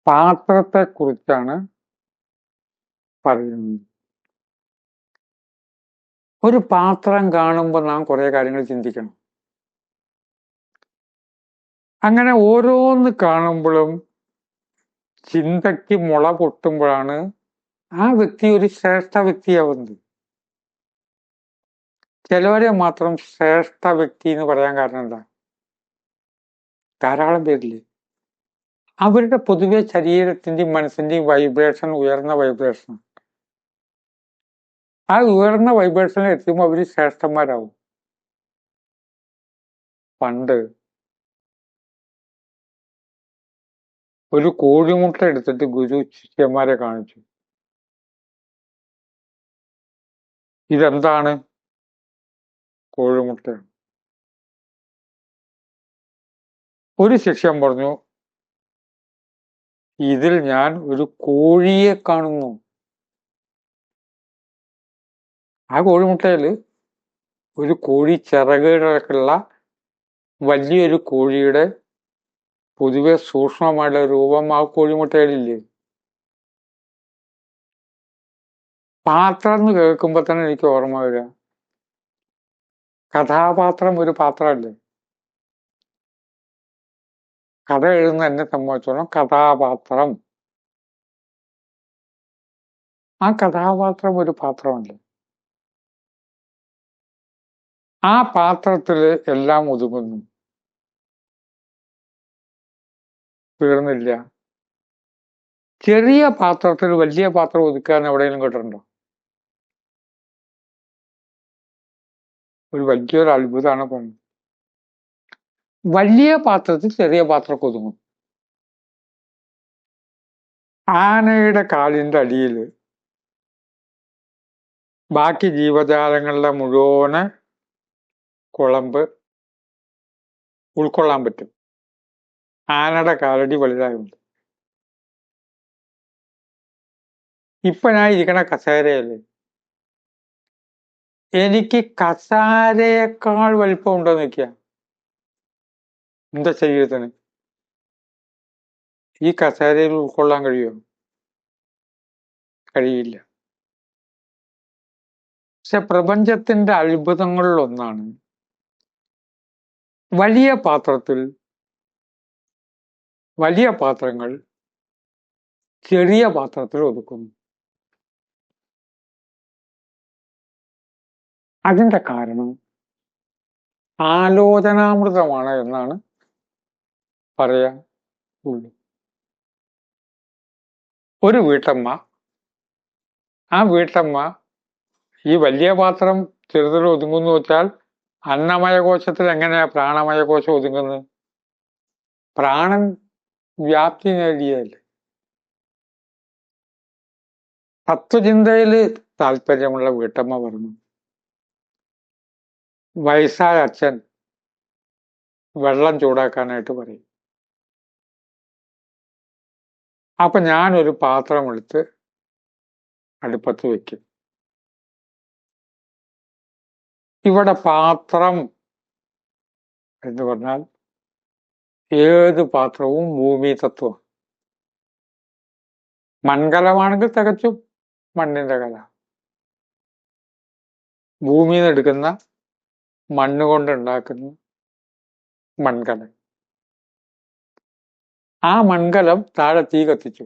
പാത്രത്തെക്കുറിച്ചാണ് പറയുന്നത്. ഒരു പാത്രം കാണുമ്പോൾ നാം കുറെ കാര്യങ്ങൾ ചിന്തിക്കണം. അങ്ങനെ ഓരോന്ന് കാണുമ്പോഴും ചിന്തയ്ക്ക് മുള പൊട്ടുമ്പോഴാണ് ആ വ്യക്തി ഒരു ശ്രേഷ്ഠ വ്യക്തിയാവുന്നത്. ചിലവരെ മാത്രം ശ്രേഷ്ഠ വ്യക്തി എന്ന് പറയാൻ കാരണം എന്താ? ധാരാളം പേരില്ലേ, അവരുടെ പൊതുവെ ശരീരത്തിന്റെയും മനസ്സിന്റെയും വൈബ്രേഷൻ ഉയർന്ന വൈബ്രേഷൻ. ആ ഉയർന്ന വൈബ്രേഷനിൽ എത്തുമ്പോൾ അവര് ശ്രേഷ്ഠന്മാരാവും. പണ്ട് ഒരു കോഴിമുട്ട എടുത്തിട്ട് ഗുരു ശിഷ്യന്മാരെ കാണിച്ചു. ഇതെന്താണ്? കോഴിമുട്ടയാണ്. ഒരു ശിഷ്യൻ പറഞ്ഞു, ഇതിൽ ഞാൻ ഒരു കോഴിയെ കാണുന്നു. ആ കോഴിമുട്ടയില് ഒരു കോഴി ചിറകുകളൊക്കെയുള്ള വലിയൊരു കോഴിയുടെ പൊതുവെ സൂക്ഷ്മമായുള്ള രൂപം ആ കോഴിമുട്ടയിലില്ലേ. പാത്രം എന്ന് കേൾക്കുമ്പോ തന്നെ എനിക്ക് ഓർമ്മ വരിക, കഥാപാത്രം ഒരു പാത്രമല്ലേ. കഥ എഴുതുന്ന എന്നെ സംബന്ധിച്ചോളം കഥാപാത്രം, ആ കഥാപാത്രം ഒരു പാത്രമല്ലേ. ആ പാത്രത്തില് എല്ലാം ഒതുങ്ങുന്നു. തീർന്നില്ല. ചെറിയ പാത്രത്തിൽ വലിയ പാത്രം ഒതുക്കാൻ എവിടെയെങ്കിലും കേട്ടിട്ടുണ്ടോ? ഒരു വലിയൊരു അത്ഭുതമാണ് പോകുന്നത്. വലിയ പാത്രത്തിൽ ചെറിയ പാത്രം ഒതുങ്ങും. ആനയുടെ കാലിന്റെ അടിയിൽ ബാക്കി ജീവജാലങ്ങളുടെ മുഴുവന് കുളമ്പ് ഉൾക്കൊള്ളാൻ പറ്റും. ആനയുടെ കാലടി വലുതായുണ്ട്. ഇപ്പൊ ഞാൻ ഇരിക്കണ കസേരയല്ലേ, എനിക്ക് കസാരയേക്കാൾ വലിപ്പം ഉണ്ടോ നോക്കിയാ എന്റെ ശരീരത്തിന് ഈ കസേരയിൽ ഉൾക്കൊള്ളാൻ കഴിയുമോ? കഴിയില്ല. പക്ഷെ പ്രപഞ്ചത്തിന്റെ അത്ഭുതങ്ങളിൽ ഒന്നാണ്, വലിയ പാത്രങ്ങൾ ചെറിയ പാത്രത്തിൽ ഒതുക്കുന്നു. അതിന്റെ കാരണം ആലോചനാമൃതമാണ് എന്നാണ് പറയാൻ ഉള്ളു. ഒരു വീട്ടമ്മ, ആ വീട്ടമ്മ ഈ വലിയ പാത്രം ചെറുതിൽ ഒതുങ്ങുന്നു വെച്ചാൽ അന്നമയകോശത്തിൽ എങ്ങനെയാ പ്രാണമയകോശം ഒതുങ്ങുന്നത്? പ്രാണൻ വ്യാപ്തി നേടിയല്ലേ. തത്വചിന്തയില് താല്പര്യമുള്ള വീട്ടമ്മ പറഞ്ഞു, വയസ്സായ അച്ഛൻ വെള്ളം ചൂടാക്കാനായിട്ട് പറയും. അപ്പൊ ഞാനൊരു പാത്രം എടുത്ത് അടുപ്പത്ത് വെക്കും. ഇവിടെ പാത്രം എന്ന് പറഞ്ഞാൽ ഏത് പാത്രവും ഭൂമി തത്വം. മൺകലമാണെങ്കിൽ തികച്ചും മണ്ണിന്റെ കല. ഭൂമിയിൽ നിന്ന് എടുക്കുന്ന മണ്ണ് കൊണ്ടുണ്ടാക്കുന്ന മൺകലം. ആ മൺകലം താഴെ തീ കത്തിച്ചു.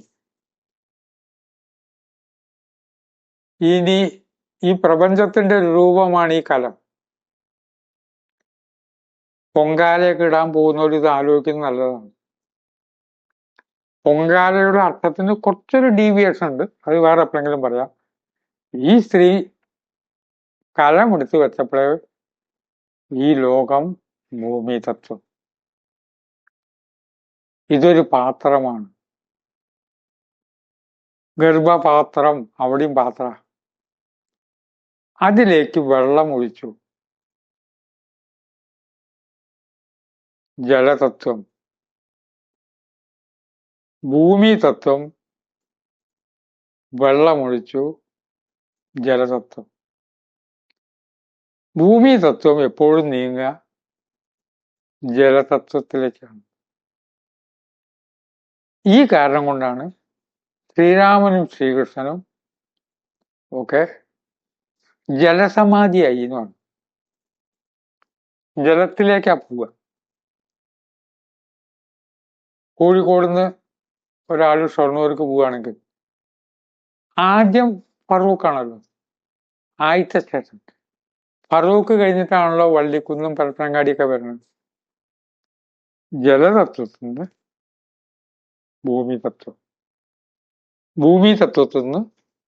ഇനി ഈ പ്രപഞ്ചത്തിന്റെ രൂപമാണ് ഈ കലം. പൊങ്കാലയൊക്കെ ഇടാൻ പോകുന്നവർ ഇത് ആലോചിക്കുന്നത് നല്ലതാണ്. പൊങ്കാലയുടെ അർത്ഥത്തിന് കുറച്ചൊരു ഡീവിയേഷൻ ഉണ്ട്, അത് വേറെ എപ്പോഴെങ്കിലും പറയാം. ഈ സ്ത്രീ കലം എടുത്തു വെച്ചപ്പോഴേ ഈ ലോകം ഭൂമി തത്വം. ഇതൊരു പാത്രമാണ്. ഗർഭപാത്രം അവിടെയും പാത്ര. അതിലേക്ക് വെള്ളം ഒഴിച്ചു. ജലതത്വം. ഭൂമി തത്വം വെള്ളമൊഴിച്ചു, ജലതത്വം. ഭൂമി തത്വം എപ്പോഴും നീങ്ങുക ജലതത്വത്തിലേക്കാണ്. ഈ കാരണം കൊണ്ടാണ് ശ്രീരാമനും ശ്രീകൃഷ്ണനും ഒക്കെ ജലസമാധിയായി എന്ന് പറഞ്ഞു. ജലത്തിലേക്കാ പോവുക. കോഴിക്കോട് നിന്ന് ഒരാൾ ഷൊർണൂർക്ക് പോവുകയാണെങ്കിൽ ആദ്യം ഫറൂഖാണല്ലോ ആദ്യത്തെ സ്റ്റേഷൻ. ഫറൂഖ് കഴിഞ്ഞിട്ടാണല്ലോ വള്ളിക്കുന്നും പരപ്പനങ്ങാടിയൊക്കെ വരുന്നത്. ജലതത്വത്തിൽ നിന്ന് ഭൂമി തത്വം, ഭൂമി തത്വത്തിൽ നിന്ന്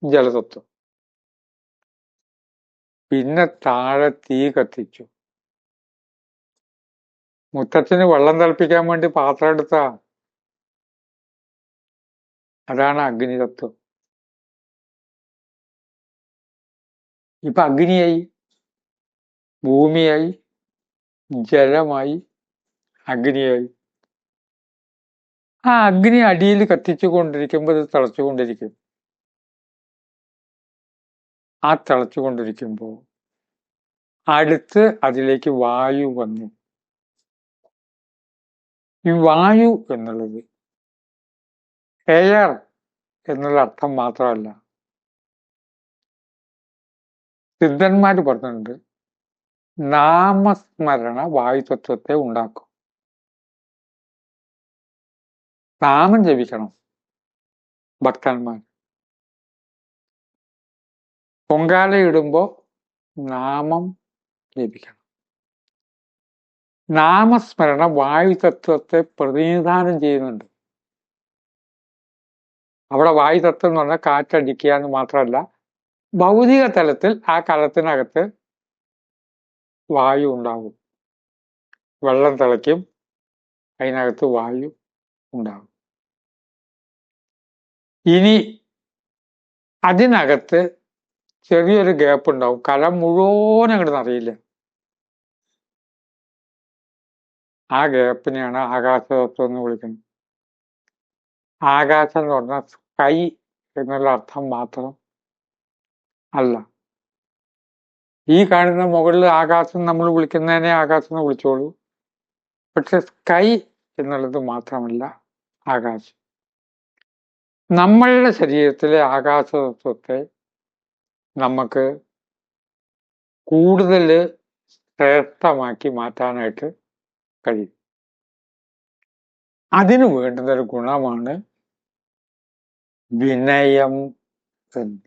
ജലതത്വം. പിന്നെ താഴെ തീ കത്തിച്ചു. മുത്തച്ഛന് വെള്ളം തിളപ്പിക്കാൻ വേണ്ടി പാത്രം എടുത്താ, അതാണ് അഗ്നിതത്വം. ഇപ്പൊ അഗ്നിയായി, ഭൂമിയായി, ജലമായി, അഗ്നിയായി. ആ അഗ്നി അടിയിൽ കത്തിച്ചുകൊണ്ടിരിക്കുമ്പോൾ ഇത് തിളച്ചുകൊണ്ടിരിക്കും. ആ തിളച്ചുകൊണ്ടിരിക്കുമ്പോൾ അടുത്ത് അതിലേക്ക് വായു വന്നു. ഈ വായു എന്നുള്ളത് എയർ എന്നുള്ള അർത്ഥം മാത്രമല്ല. സിദ്ധന്മാര് പറഞ്ഞിട്ടുണ്ട്, നാമസ്മരണ വായുതത്വത്തെ ഉണ്ടാക്കും. നാമം ജപിക്കണം ഭക്തന്മാർ. പൊങ്കാലയിടുമ്പോ നാമം ജപിക്കണം. നാമസ്മരണ വായുതത്വത്തെ പ്രതിനിധാനം ചെയ്യുന്നുണ്ട്. അവിടെ വായുതത്വം എന്ന് പറഞ്ഞാൽ കാറ്റടിക്കുക എന്ന് മാത്രമല്ല, ഭൗതിക തലത്തിൽ ആ കലത്തിനകത്ത് വായു ഉണ്ടാകും. വെള്ളം തിളയ്ക്കും, അതിനകത്ത് വായു ഉണ്ടാകും. ഇനി അതിനകത്ത് ചെറിയൊരു ഗ്യാപ്പ് ഉണ്ടാവും, കലം മുഴുവൻ അങ്ങോട്ട് അറിയില്ല. ആ ഗ്യാപ്പിനെയാണ് ആകാശതത്വം എന്ന് വിളിക്കുന്നത്. ആകാശം എന്ന് പറഞ്ഞാൽ സ്കൈ എന്നുള്ള അർത്ഥം മാത്രം അല്ല. ഈ കാണുന്ന മുകളിൽ ആകാശം നമ്മൾ വിളിക്കുന്നതിനെ ആകാശം എന്ന് വിളിച്ചോളൂ. പക്ഷെ സ്കൈ എന്നുള്ളത് മാത്രമല്ല ആകാശം. നമ്മളുടെ ശരീരത്തിലെ ആകാശതത്വത്തെ നമുക്ക് കൂടുതൽ ശ്രേഷ്ഠമാക്കി മാറ്റാനായിട്ട് കഴിയും. അതിനു വേണ്ടുന്നൊരു ഗുണമാണ് വിനയം എന്ന്.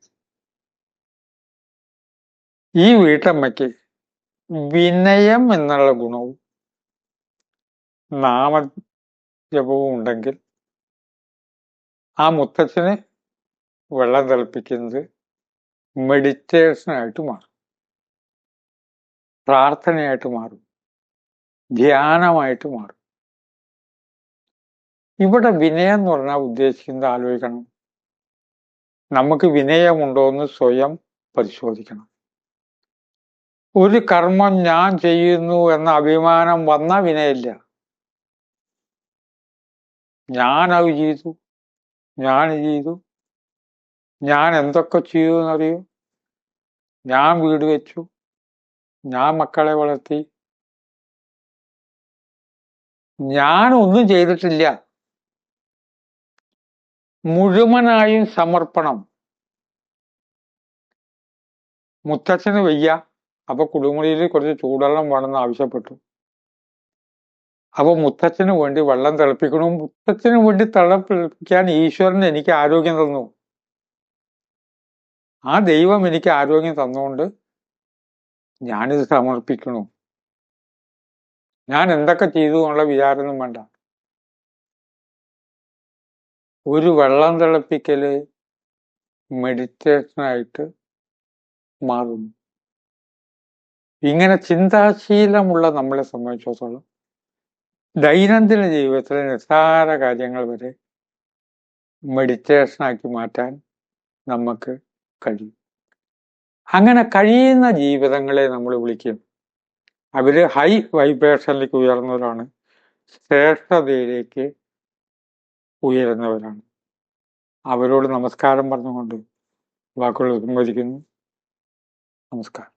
ഈ വീട്ടമ്മയ്ക്ക് വിനയം എന്നുള്ള ഗുണവും നാമജപവും ഉണ്ടെങ്കിൽ ആ മുത്തച്ഛന് വെള്ളം തിളപ്പിക്കുന്നത് മെഡിറ്റേഷനായിട്ട് മാറും, പ്രാർത്ഥനയായിട്ട് മാറും, ധ്യാനമായിട്ട് മാറും. ഇവിടെ വിനയം എന്ന് പറഞ്ഞാൽ ഉദ്ദേശിക്കുന്നത് ആലോചിക്കണം. നമുക്ക് വിനയമുണ്ടോ എന്ന് സ്വയം പരിശോധിക്കണം. ഒരു കർമ്മം ഞാൻ ചെയ്യുന്നു എന്ന അഭിമാനം വന്ന വിനയമില്ല. ഞാനത് ചെയ്തു, ഞാൻ ചെയ്തു, ഞാൻ എന്തൊക്കെ ചെയ്തു എന്നറിയോ, ഞാൻ വീട് വെച്ചു, ഞാൻ മക്കളെ വളർത്തി, ഞാൻ ഒന്നും ചെയ്തിട്ടില്ല. മുഴുവനായും സമർപ്പണം. മുത്തച്ഛന് വയ്യ, അപ്പൊ കുളിമുറിയിൽ കുറച്ച് ചൂടുവെള്ളം വേണമെന്ന് ആവശ്യപ്പെട്ടു. അപ്പൊ മുത്തച്ഛന് വേണ്ടി വെള്ളം തിളപ്പിക്കണം. മുത്തച്ഛന് വേണ്ടി തിളപ്പിക്കാൻ ഈശ്വരൻ എനിക്ക് ആരോഗ്യം തന്നു. ആ ദൈവം എനിക്ക് ആരോഗ്യം തന്നുകൊണ്ട് ഞാനിത് സമർപ്പിക്കണു. ഞാൻ എന്തൊക്കെ ചെയ്തു എന്നുള്ള വിചാരമൊന്നും വേണ്ട. ഒരു വെള്ളം തിളപ്പിക്കല് മെഡിറ്റേഷനായിട്ട് മാറുന്നു. ഇങ്ങനെ ചിന്താശീലമുള്ള നമ്മളെ സംബന്ധിച്ചിടത്തോളം ദൈനംദിന ജീവിതത്തിലെ നിസ്സാര കാര്യങ്ങൾ വരെ മെഡിറ്റേഷനാക്കി മാറ്റാൻ നമുക്ക് കഴിയും. അങ്ങനെ കഴിയുന്ന ജീവിതങ്ങളെ നമ്മൾ വിളിക്കും, അവര് ഹൈ വൈബ്രേഷനിലേക്ക് ഉയർന്നവരാണ്, ശ്രേഷ്ഠതയിലേക്ക് ഉയരുന്നവരാണ്. അവരോട് നമസ്കാരം പറഞ്ഞുകൊണ്ട് വാക്കുകൾ സംവദിക്കുന്നു. നമസ്കാരം.